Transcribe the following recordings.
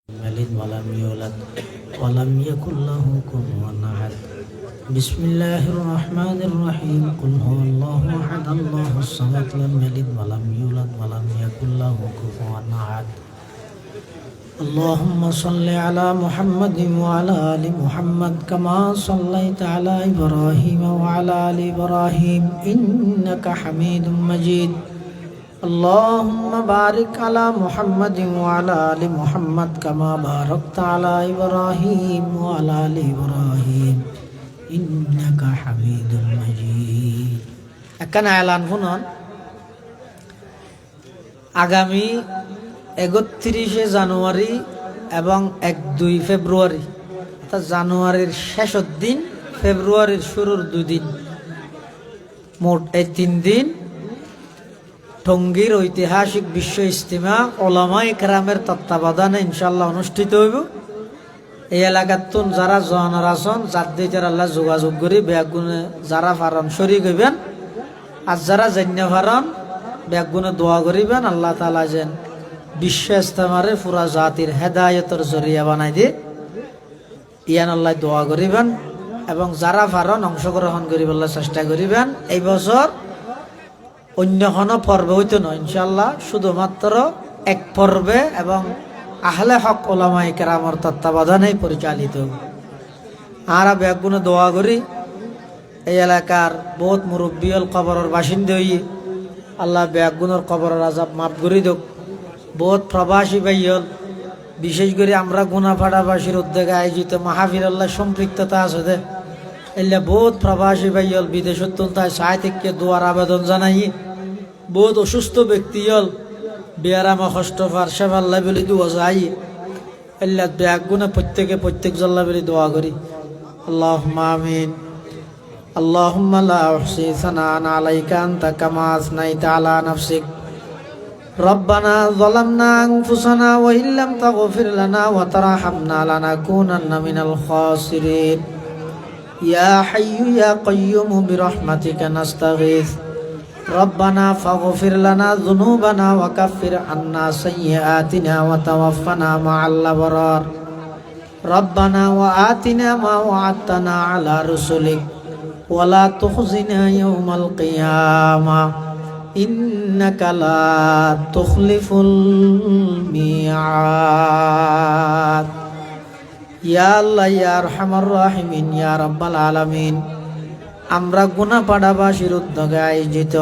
يلد ولم يولد ولم يكن له كفوا أحد. بسم الله الرحمن الرحيم. قل هو الله أحد الله الصمد لم يلد ولم يولد ولم يكن له كفوا أحد. اللهم صل على محمد وعلى آل محمد كما صليت على إبراهيم وعلى آل إبراهيم إنك حميد مجيد. اللهم بارك على محمد وعلى آل محمد كما باركت على إبراهيم وعلى آل إبراهيم إنك حميد مجيد. এখানে এলান শুনুন, আগামী 31 জানুয়ারি এবং 1-2 ফেব্রুয়ারি, অর্থাৎ জানুয়ারির শেষের দিন, ফেব্রুয়ারির শুরুর 2 দিন, মোট এই 3 দিন টঙ্গীর ঐতিহাসিক বিশ্ব ইজতিমা ওলামায়ে কেরামের তত্ত্বাবধানে ইনশাআল্লাহ অনুষ্ঠিত হইব। এই এলাকাতুন যারা জনার আছেন যাদের আল্লাহ যোগাযোগ করি ব্যাগুনে যারা ফারন শরীক হইবেন, আর যারা জান্না ফারন ব্যাগুনে দোয়া করিবেন আল্লাহ তাআলা যেন বিশ্ব ইজতিমারে পুরা জাতির হেদায়েতের জরিয়া বানাই দিয়ে ইয়ান আল্লাহ দোয়া করিবেন, এবং যারা ফারন অংশগ্রহণ করিবার চেষ্টা করিবেন। এই বছর অন্য কোনো পর্ব হইতো নয়, ইনশাল্লাহ শুধুমাত্র এক পর্বে এবং আহলে হক ওলামায়ে কেরামের তত্ত্বাবধানে পরিচালিত। আর ব্যাগুনে দোয়া করি এই এলাকার বহুত মুরব্বিয়ল কবরের বাসিন্দা হই আল্লাহ ব্যাগুনের কবরের আযাব মাফ করি দোক। বহুত প্রবাসী ভাইয়ল, বিশেষ করে আমরা গুনাফাড়াবাসীর উদ্যোগে আয়োজিত মাহফিল আল্লাহ সম্পৃক্ততা আছে দে, এলে বহুত প্রবাসী ভাইয়ল বিদেশত তাই সাহিত্যকে দোয়ার আবেদন জানাই। বহুত অসুস্থ ব্যক্তি হল বিয়ারামা কষ্ট ফারসা আল্লাহ বলে দোয়া যাই, এল্লা ব্যাগুনে প্রত্যেক জল্লা বলে দোয়া করি। আল্লাহুম্মা আমিন। আল্লাহুম্মা লা উহসি সানাআন আলাইকা আনতা কামা আসনাইতা আলা নাফসিক। রব্বানা যালামনা আনফুসানা ওয়া ইল্লাম তাগফির লানা ওয়া তারহামনা লানাকুনান্না মিনাল খাসিরিন। ইয়া হাইয়্যু ইয়া কাইয়্যুম বিরহমাতিকা নাস্তাগীথ। রব্বানা ফাগফির লানা যুনুবানা ওয়া কাফির আন্না সাইয়্যাতিনা ওয়া তাওয়াফফানা মা'আল আবরার। রব্বানা ওয়া আতিনা মা ওয়া'আদতানা আলা রুসুলিক ওয়া লা তুখজিনা ইয়াওমাল কিয়ামাহ ইন্নাকা লা তুখলিফুল মিআদ। ইয়া আল্লাহ ইয়া আরহামার রাহিমিন ইয়া রাব্বাল আলামিন, আমরা গুনাপাড়াবাসীর উদ্যোগে আয়োজিত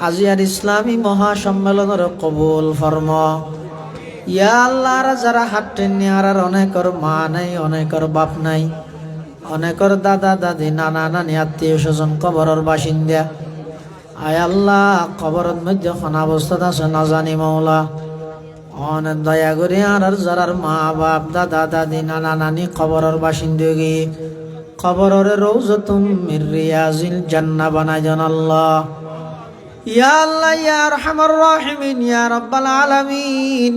আজিয়ার ইসলামী মহাসম্মেলনের কবুল ফরমা। ইয়া আল্লাহ, যারা হাঁটেন আর অনেকর মা নাই, অনেকর বাপ নাই, অনেকর দাদা দাদি নানা নানি আত্মীয় স্বজন কবরের বাসিন্দা, আয় আল্লাহ কবরের মধ্যে কোন অবস্থাতে আছে না জানি মাওলা, অনেক দয়া করে আর যারার মা বাপ দাদা দাদি নানা নানি কবরের বাসিন্দা গিয়ে কবরের রওজাতুম মির রিয়াজিল জান্নাহ বানাই দেন আল্লাহ। ইয়া আল্লাহ ইয়া আরহামার রাহিমিন ইয়া রাব্বাল আলামিন।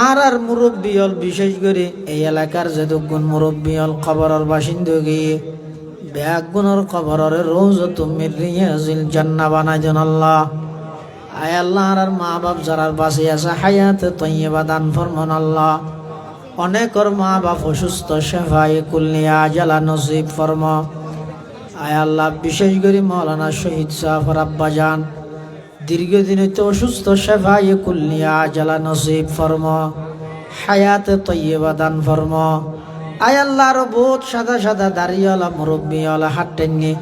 আর মুরব্বিয়ল, বিশেষ করে এই এলাকার যেদুগুণ মুরব্বিয়ল কবরের বাসিন্দা গিয়ে ব্যাগুনের কবরের রওজাতুম মির রিয়াজিল জান্নাহ বানাই দেন আল্লাহ। আয় আল্লাহ, আর মা বাপ যারা বাঁচে আছে হায়াতে তয়্যিবা দান ফরমান আল্লাহ। অনেকর মা বাপ অসুস্থ, শেফায়ে কুল্লিয়া আজালা নসিব ফরমা। আয় আল্লাহ, বিশেষ করে মাওলানা শহীদ সাহেব আব্বা জান দীর্ঘদিন হইতে অসুস্থ, শেফায়ে কুল্লিয়া আজালা নসিব ফরমা, হায়াতে তয়্যিবা দান ফরমা। আয় আল্লাহ, আরো বহুত সাদা সাদা দাড়িওয়ালা মুরব্বিওয়ালা হাঁটেননি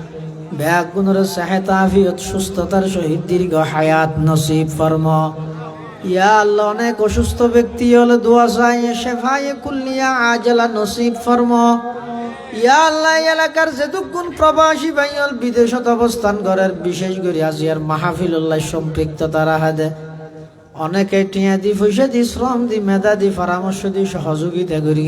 ব্যাগুনের সেহত আফিয়ত সুস্থতার সহিত দীর্ঘ হায়াত নসিব ফরমা। ইয়া আল্লাহ, অনেক অসুস্থ ব্যক্তি হলে দোয়া চাই শেফায়ে কুল্লিয়া আজালা নসিব ফরমা। ইয়া আল্লাহ, এলাকার যেদুগুণ প্রবাসী ভাইয়ল বিদেশত অবস্থান করার, বিশেষ করে আজিয়ার মাহফিলুল্লাহ সম্পৃক্ততা রাখা দে, অনেকে টিয়া দি পয়সা দি শ্রম দি মেধা দি পরামর্শ দি সহযোগিতা করি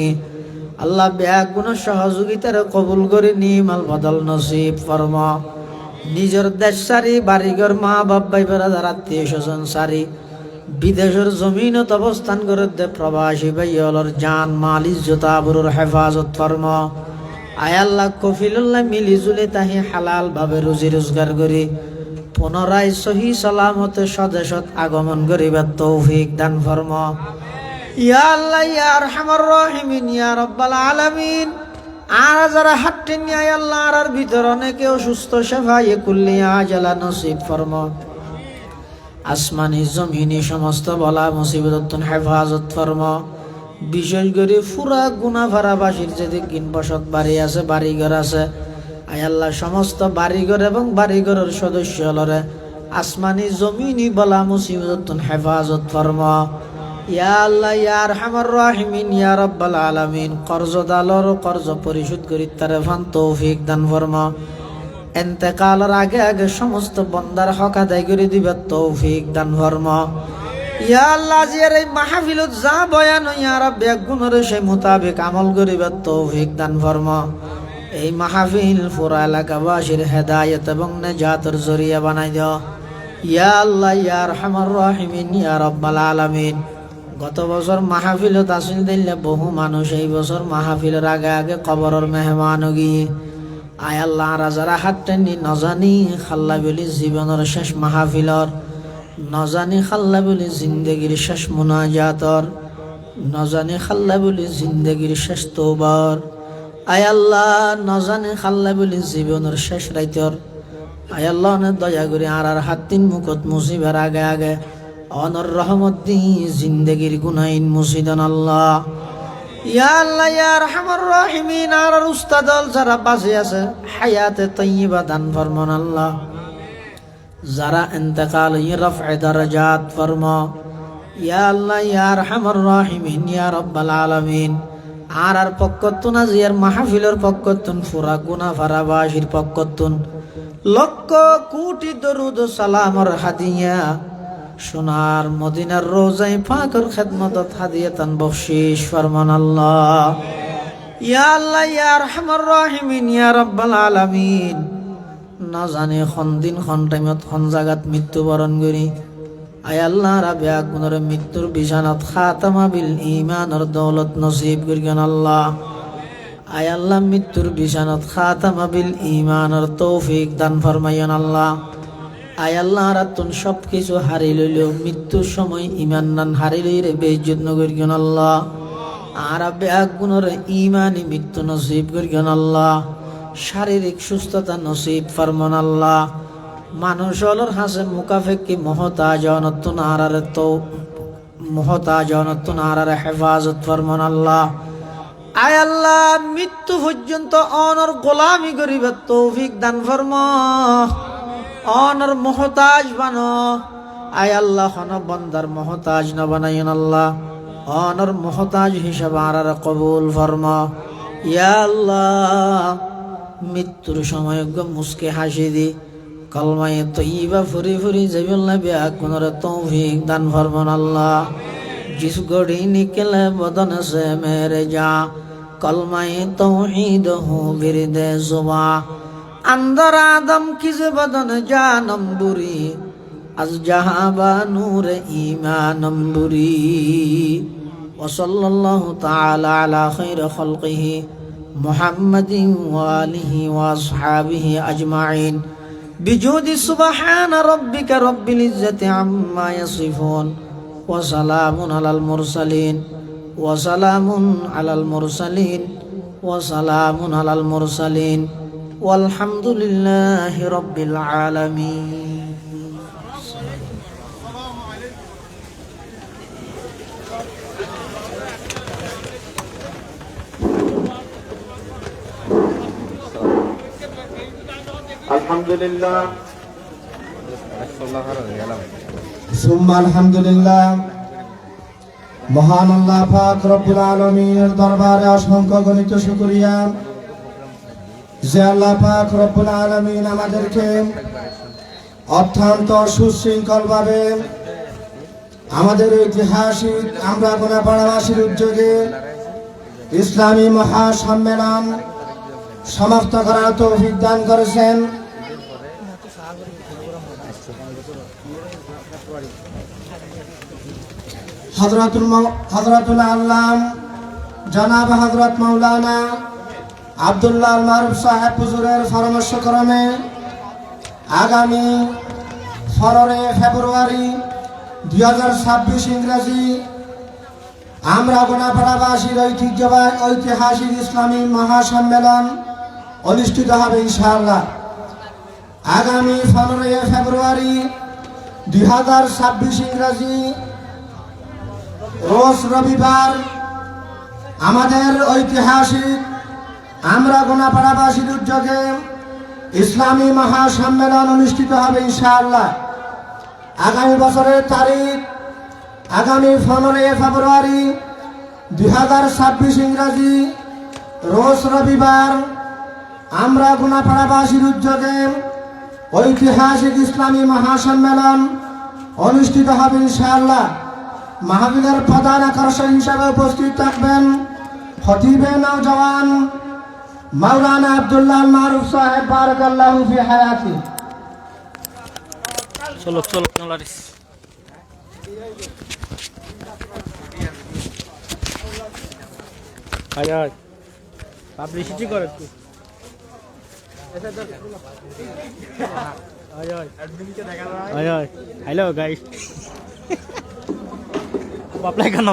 আল্লাহ ব্যাগুণের সহযোগিতার কবুল করে নিমাল বদল নসিব ফরমা। নিজের দেশ সারি, বাড়িঘর, মা বাপ ভাই বেড়াদার আত্মীয় স্বজন সারি বিদেশের জমিনত অবস্থান করে দে প্রবাসী ভাইয়লর জান মাল ইজ্জত আবরুর হেফাজত ফরমা। আয় আল্লাহ, কফিলুল্লাহ মিলি জুলি তাহি হালাল ভাবে রুজি রোজগার করি পুনরায় সহি সালামতে স্বদেশত আগমন করিবার তৌফিক দান ফরমা। ইয়া আল্লাহ ইয়া আরহামার রাহিমিন ইয়া রাব্বাল আলামিন। আর যারা হাঁটতেন নিয়ে আল্লাহ আর ভিতর অনেকে অসুস্থ, শেফায়ে কুল্লি আজালা নসিব ফরমা। আসমানি জমিনি সমস্ত বলা মুসিবত হেফাজত ফরমা। বিশেষ করে ফুরা গুনাফারাবাসীর যেদিন বসত বাড়ি আছে, বাড়িঘর আছে, আয় আল্লাহ সমস্ত বাড়িঘর এবং বাড়িঘরের সদস্য হলরে আসমানি জমিনি বলা মুসিবত হেফাজত ফরমা। ইয়া আল্লাহ ইয়া আরহামার রাহিমিন ইয়া রাব্বাল আলামিন। কর্জদালর কর্জ পরিশোধ করি তারে ফান তৌফিক দান ফরমা। এন্তেকালের আগে আগে সমস্ত বন্দার হক আদায় করে দিবে তৌফিক দান ফরমা। ইয়া আল্লাহ জিয়ার এই মাহফিলত যা বয়ান ইয়া রাব্বি গুণরে সেই মোতাবেক আমল করিবে তৌফিক দান ফরমা। এই মাহফিল পুরা এলাকাবাসীর হেদায়েত এবং নেজাতের জরিয়া বানাই দাও। ইয়া আল্লাহ ইয়া আরহামার রাহিমিন ইয়া রাব্বাল আলামিন। গত বছর মাহফিলত আসিল দিলে বহু মানুষ এই বছর মাহফিলের আগে আগে কবরের মেহমান গিয়ে আয় আল্লাহ রাজারা হাত টেনি নজানি খাল্লা বলি জীবনের শেষ মাহফিলর, নজানি খাল্লা বলি জিন্দগির শেষ মুনাজাতর, নজানি খাল্লা বলি জিন্দগির শেষ তওবার। আয় আল্লাহ নজানি খাল্লা বলি জীবনের শেষ রাইতর। আয় আল্লাহ অনেক দয়া করে আর হাত তিন মুখত মুসিবার আগে আগে অনর রহমত দি জিন্দগির গুনাইন মুসিদান আল্লাহ। ইয়া আল্লাহ ইয়া আরহামার রাহিমিন। আর উস্তাদল যারা বাঁচে আছে হায়াতে তাইয়্যিবা দান ফরমান আল্লাহ। যারা ইন্তেকাল রফে দারাজাত ফরমা। ইয়া আল্লাহ ইয়া আরহামার রাহিমিন ইয়া রাব্বাল আলামিন। আর পক্ষতুন আজিয়ার মাহফিলের পক্ষতুন ফুরা গুনাফারাবাসীর পক্ষতুন লক্ষ কোটি দরুদ সালামর হাদিয়া সোনার মদিনার রোজায় পাকের খেদমতত হাদিয়াতান বখশিশ ফরমান আল্লাহ। ইয়া আল্লাহ ইয়া আরহামার রাহিমিন ইয়া রাব্বাল আলামিন। না জানে খন দিন খন টাইমত খন জাগাত মৃত্যুবরণ করি আয় আল্লাহ রাবে আগুনের মৃত্যুর বিছানাত খাতামা বিল ঈমানের দৌলত নসিব করিয়েন আল্লাহ। আয় আল্লাহ মৃত্যুর বিছানাত খাতামা বিল ঈমানের তৌফিক দান ফরমাইয়েন আল্লাহ। আয় আল্লাহ রাতুন সব কিছু হারি লইলেও মৃত্যুর সময় ইমান নান হারি লইরে বেইজ্জত নগরিয়েন আল্লাহ। আর আবে আগুনের ঈমানি মৃত্যু নসিব করিয়েন আল্লাহ। শারীরিক সুস্থতা নসিব ফরমান আল্লাহ। মানুষ হলর হাসে মুকাফেকি মহতাজ অনতুন আরারে তো মহতাজ অনতুন আরারে হেফাজত ফরমান আল্লাহ। আয় আল্লাহ মৃত্যু পর্যন্ত অনর গোলামি করিবে তৌফিক দান ফরমা। অনর মহতাজ বানো আয় আল্লাহ হন বন্দার মহতাজ না বানাইন আল্লাহ। অনর মহতাজ হিসাবে আরারে কবুল ফরমা। ইয়া আল্লাহ মৃত্যুর সময় মুসকে হাসি দি কলমায়ে তৈবা ফুরি ফুরি যাবিল্লা বিয়া কোনরে তৌফিক দান ফরমান আল্লাহ। जिस घड़ी निकले बदन से मेरे जा कलमाए तौहीद हो बिरदे जुबा अंदर आदम किस बदन जानम बुरी अज जहां बा नूर ईमानम बुरी वसल्लल्लाहु ताला अला खैर खल्किही मुहम्मदिन व आलिहि व अस्हाबिहि अजमाइन बिजूदि सुबहान रब्बिका रब्बिल इज्जति अम्मा यसिफून وسلام على المرسلين وسلام على المرسلين وسلام على المرسلين والحمد لله رب العالمين. الحمد لله সুম্মা আলহামদুলিল্লাহ। মহান আল্লাহ পাক রব্বুল আলামিনের দরবারে অসংখ্য গণিত শুকরিয়া যে আল্লাহ পাক রব্বুল আলামিন আমাদেরকে অত্যন্ত সুশৃঙ্খলভাবে আমাদের ঐতিহাসিক আমরা গোনাপাড়াবাসীর উদ্যোগে ইসলামী মহাসম্মেলন সমাপ্ত করার তৌফিক দান করেছেন। হযরতুল আল্লাম জনাব হযরত মাওলানা আব্দুল্লাহ আল মারুফ সাহেব হুজুরের পরামর্শক্রমে আগামী 15 ফেব্রুয়ারি 2026 ইংরেজি আমরা গোনাপাড়াবাসীর ঐতিহাসিক ইসলামী মহাসম্মেলন অনুষ্ঠিত হবে ইনশাআল্লাহ আগামী 15 ফেব্রুয়ারি 2026 ইংরেজি রোজ রবিবার আমাদের ঐতিহাসিক আমরা গোনাপাড়াবাসীর উদ্যোগে ইসলামী মহাসম্মেলন অনুষ্ঠিত হবে ইনশাআল্লাহ আগামী বছরের তারিখ আগামী 15 ফেব্রুয়ারি 2026 ইংরেজি রোজ রবিবার আমরা গোনাপাড়াবাসীর উদ্যোগে ঐতিহাসিক ইসলামী মহাসম্মেলন অনুষ্ঠিত হবে ইনশাআল্লাহ মাহফিলের প্রধান আকর্ষণ হিসেবে উপস্থিত থাকবেন খতিবে নওজওয়ান মাওলানা আব্দুল্লাহ আল মারুফ সাহেব বারাকাল্লাহু ফি হায়াতি চলো নলারিস আয় পাবলিসিটি করে একটু আয় হ্যালো গাইস আপনার কেন